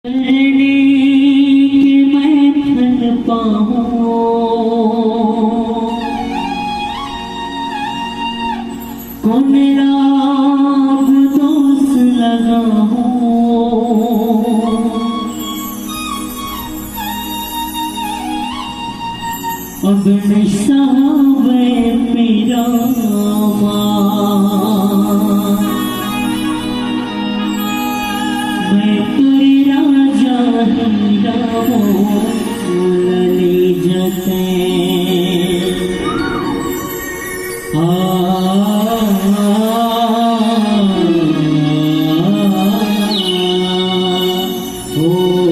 करने के मैं फल पाऊं, कौन राग दोष लगाऊं, अब नशा वे मेरा मैं तेरे राजा हीरा ले जाते ओ